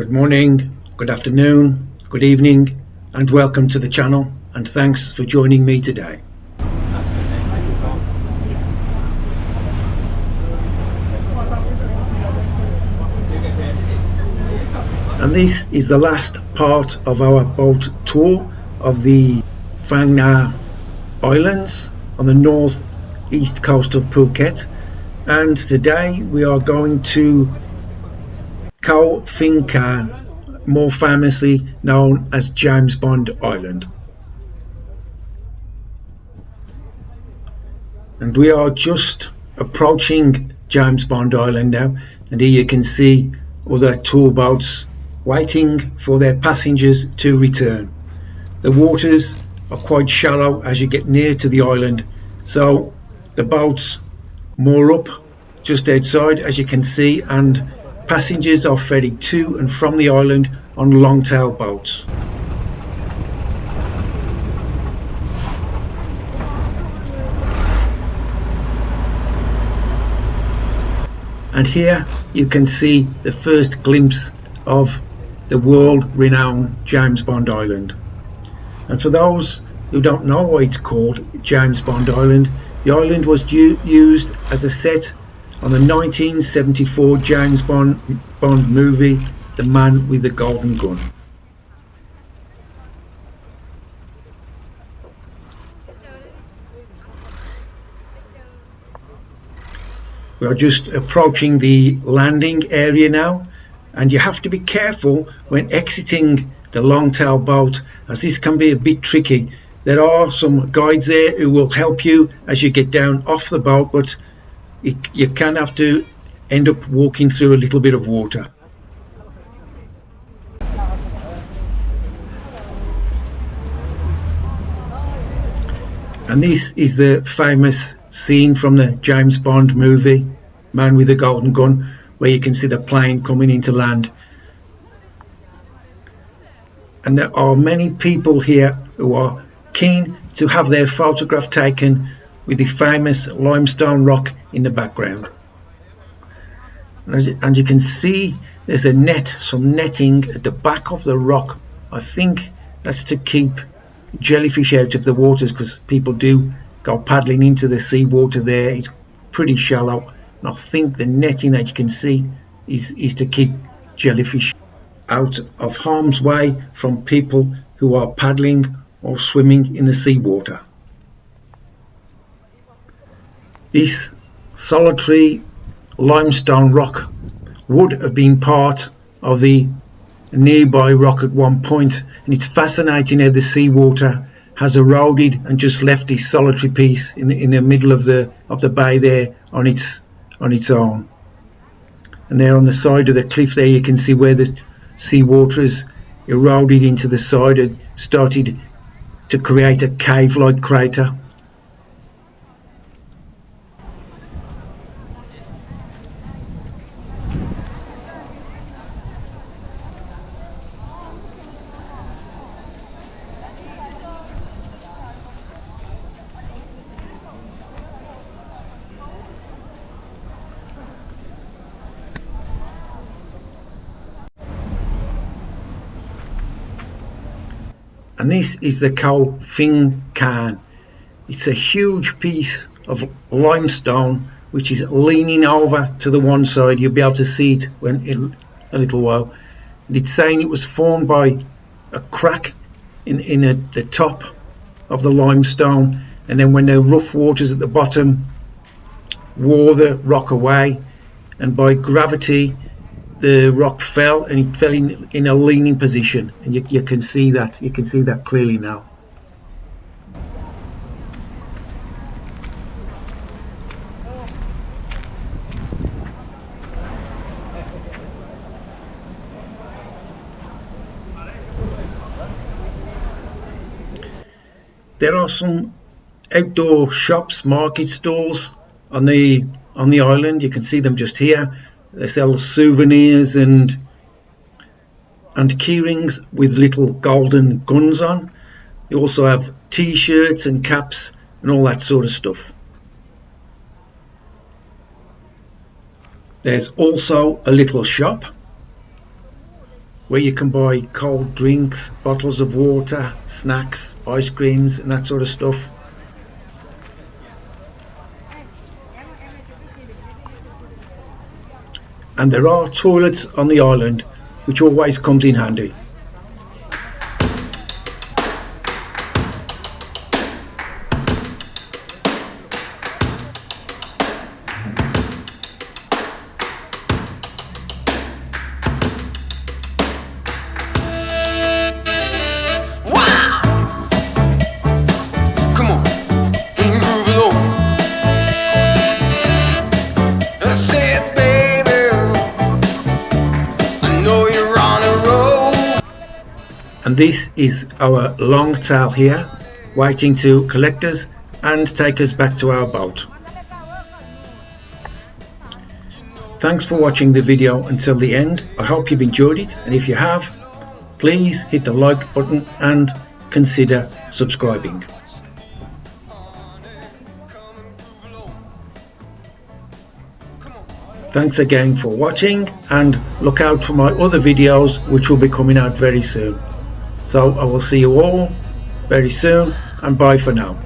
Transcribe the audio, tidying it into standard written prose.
Good morning, good afternoon, good evening, and welcome to the channel, and thanks for joining me today. And this is the last part of our boat tour of the Phang Nga Islands on the northeast coast of Phuket, and today we are going to Khao Phing Kan, more famously known as James Bond Island. And we are just approaching James Bond Island now, and here you can see other tour boats waiting for their passengers to return. The waters are quite shallow as you get near to the island, so the boats moor up just outside, as you can see, and passengers are ferried to and from the island on long-tail boats. And here you can see the first glimpse of the world-renowned James Bond Island. And for those who don't know why it's called James Bond Island, the island was used as a set on the 1974 James Bond movie, The Man with the Golden Gun. We are just approaching the landing area now, and you have to be careful when exiting the long-tail boat, as this can be a bit tricky. There are some guides there who will help you as you get down off the boat, but you can have to end up walking through a little bit of water. And this is the famous scene from the James Bond movie, Man with the Golden Gun, where you can see the plane coming into land. And there are many people here who are keen to have their photograph taken with the famous limestone rock in the background. And you can see there's a net, some netting at the back of the rock. I think that's to keep jellyfish out of the waters, because people do go paddling into the seawater there. It's pretty shallow, and I think the netting that you can see is to keep jellyfish out of harm's way from people who are paddling or swimming in the seawater. This solitary limestone rock would have been part of the nearby rock at one point, and it's fascinating how the seawater has eroded and just left this solitary piece in the middle of the bay there on its own. And there on the side of the cliff there, you can see where the seawater has eroded into the side and started to create a cave-like crater. And this is the Khao Phing Kan. It's a huge piece of limestone which is leaning over to the one side. You'll be able to see it in a little while. And it's saying it was formed by a crack in the top of the limestone, and then when the rough waters at the bottom wore the rock away, and by gravity the rock fell, and it fell in a leaning position, and you can see that clearly now. There are some outdoor shops, market stalls on the island. You can see them just here. They sell souvenirs and key rings with little golden guns on. They also have t-shirts and caps and all that sort of stuff. There's also a little shop where you can buy cold drinks, bottles of water, snacks, ice creams and that sort of stuff. And there are toilets on the island, which always comes in handy. And this is our long tail here, waiting to collect us and take us back to our boat. Thanks for watching the video until the end. I hope you've enjoyed it, and if you have, please hit the like button and consider subscribing. Thanks again for watching, and look out for my other videos which will be coming out very soon. So I will see you all very soon, and bye for now.